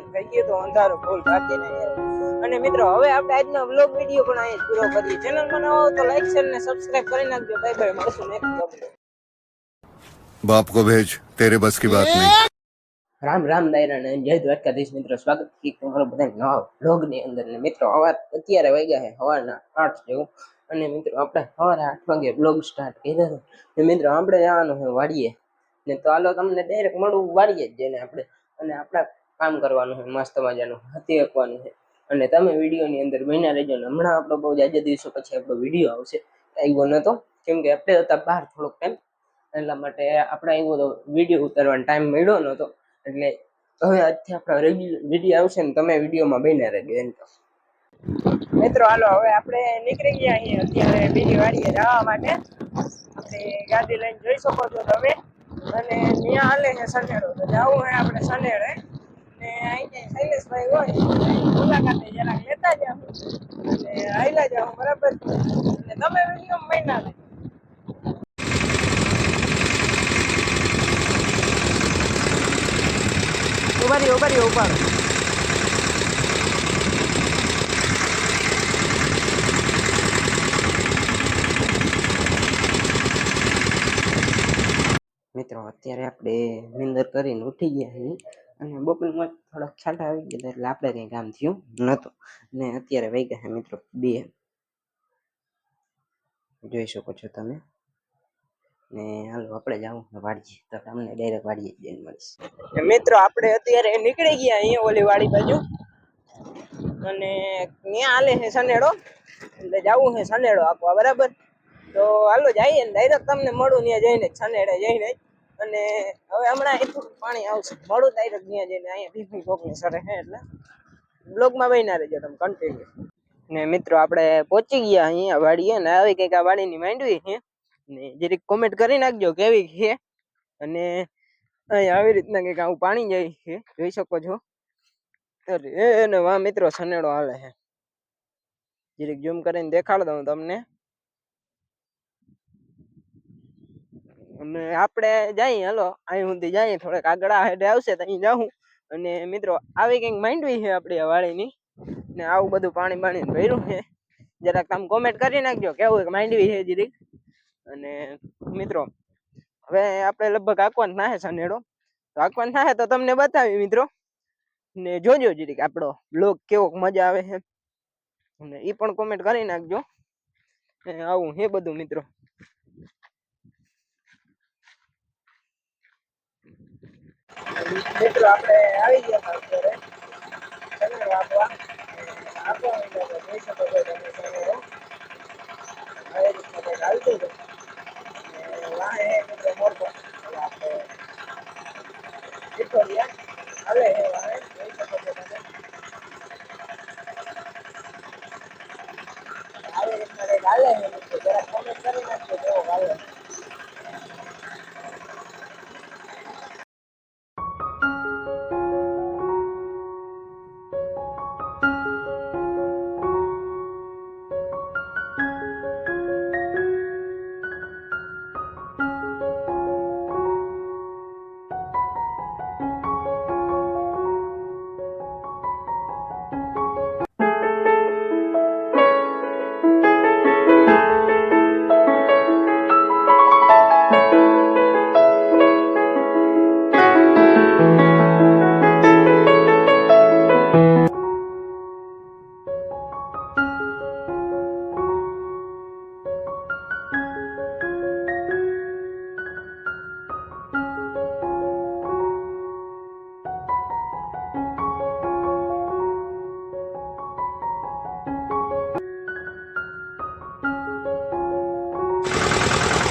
માટે થઈ ગયું તો અંધારું ફૂલ બાકી નહીં અને મિત્રો હવે આપણે આજનો વ્લોગ વિડીયો પણ અહીં પૂરો કરીએ ચેનલમાં નવો તો લાઈક શેર ને સબસ્ક્રાઇબ કરી નાખજો બાય બાય મળશું નેક્સ્ટ વ્લોગ बाप को भेज तेरे बस की बात नहीं રામ રામ દાયરા ને જય દ્વારકાધીશ મિત્રો સ્વાગત છે તમારો બધા નવા વ્લોગ ની અંદર ને મિત્રો અત્યારે વાગ્યા છે સવારના 8 જેવું અને મિત્રો આપણે સવારે 8 વાગે વ્લોગ સ્ટાર્ટ કર્યો ને મિત્રો આપણે જવાનું છે વાડીએ ને તો હાલો તમને ડાયરેક્ટ મળું વાડીએ જ જઈને આપણે અને આપણે કામ કરવાનું છે મસ્ત મજાનું હાથી આપવાનું છે અને તમે વિડીયો ની અંદર બન્યા રહેજો ને હમણાં આપણો બહુ જાજા દિવસો પછી આપણો વિડીયો આવશે આવ્યો નતો કેમ કે આપણે હતા બહાર થોડોક ટાઈમ એટલા માટે આપણે આવ્યો તો વિડીયો ઉતારવાનો ટાઈમ મળ્યો નતો એટલે હવે આજથી આપણા રેગ્યુલર વિડીયો આવશે ને તમે વિડીયોમાં બન્યા રહેજો એમ તો મિત્રો હાલો હવે આપણે નીકળી ગયા અહીંયા અત્યારે બીજી વાડીએ જવા માટે આપણે ગાડી લઈને જોઈ શકો છો તમે અને ત્યાં હાલે છે સનેડો તો જવું હોય આપણે સનેડે ને અહીંયા શૈલેષભાઈ હોય મુલાકાતે જરાક લેતા જાવ અને હાઈલા જાવ બરાબર અને તમે વિડીયોમાં બન્યા રહેજો ઉભા મિત્રો અત્યારે આપણે નિંદર કરીને ઉઠી ગયા છીએ અને બપોરમાં થોડાક છાંટા આવી ગયા એટલે આપણે કંઈ કામ થયું નહોતું ને અત્યારે વાગ્યા છે મિત્રો 2 જોઈ શકો છો તમે ને હાલો આપણે જાવું વાડીએ તો તમને ડાયરેક્ટ વાડીએ જ જઈને મળીશ મિત્રો આપણે અત્યારે નીકળી ગયા અહીંયા ઓલી વાડી બાજુ અને ત્યાં હાલે છે સનેડો એટલે જવું છે સનેડો આખવા બરાબર તો હાલો જઈએ ને ડાયરેક્ટ તમને મળું ત્યાં જઈને સનેડે જઈને અને હવે હમણાં થોડું પાણી આવશે મળું ડાયરેક્ટ ત્યાં જઈને અહીંયા ભીખી કોકની સરે છે એટલે બ્લોગમાં બન્યા રહેજો તમે કન્ટિન્યુ ને મિત્રો આપણે પહોંચી ગયા અહીંયા વાડીએ ને આવી કંઈક આ વાડીની માંડવી છે ને જરીક કોમેન્ટ કરી નાખજો કેવી છે અને અહીં આવી રીતના કંઈક આવું પાણી જાય છે જોઈ શકો છો અરે ને વાહ મિત્રો સનેડો હાલે છે જરીક ઝૂમ કરીને દેખાડ દઉં તમને અને આપણે જઈએ હાલો અહીં સુધી જઈએ થોડેક આગળ હેડે આવશે તો અહીં જાઉં અને મિત્રો આવી કંઈક માંડવી છે આપણી વાડીની ને આવું બધું પાણી ભર્યું છે જરાક આમ કોમેન્ટ કરી નાખજો કેવું માંડવી છે જરીક અને મિત્રો હવે આપણે લગભગ આંકવાન થાય સનેડો તો આંકવાન થાય તો તમને બતાવી મિત્રો ને જોજો જરીક આપણો બ્લોગ કેવો મજા આવે છે અને એ પણ કોમેન્ટ કરી નાખજો આવું હે બધું મિત્રો મિત્રો આપણે આવી ગયા અત્યારે સનેડો આપવા જોઈ શકો છો તમે સનેડો આવી રીતના કંઈક હાલતું છે વાહે મિત્રો મોરબો આપણે વિક્ટોરિયા હાલે હે વાહે જોઈ શકો છો તમે આવી રીતના કંઈક હાલે છે મિત્રો જરા કોમેન્ટ કરી નાખજો કેવો હાલે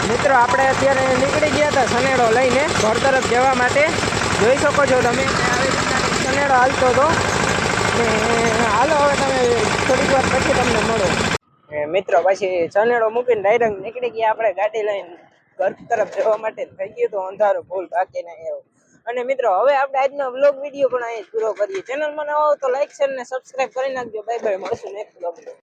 મિત્રો આપણે અત્યારે નીકળી ગયા હતા સનેડો લઈને ઘર તરફ જવા માટે જોઈ શકો છો તમે આવી રીતના સનેડો હાલતો હતો ને હાલો હવે તમે થોડીક વાર પછી તમને મળો મિત્રો પછી સનેડો મૂકીને ડાયરેક્ટ નીકળી ગયા આપણે ગાડી લઈને ઘર તરફ જવા માટે થઈ ગયું તો અંધારું ફૂલ બાકી નહીં એવું અને મિત્રો હવે આપણે આજનો વ્લોગ વિડીયો પણ અહીં પૂરો કરીએ ચેનલમાં નવો તો લાઈક શેર ને સબસ્ક્રાઇબ કરી નાખજો બાય બાય મળશું નેક્સ્ટ વ્લોગ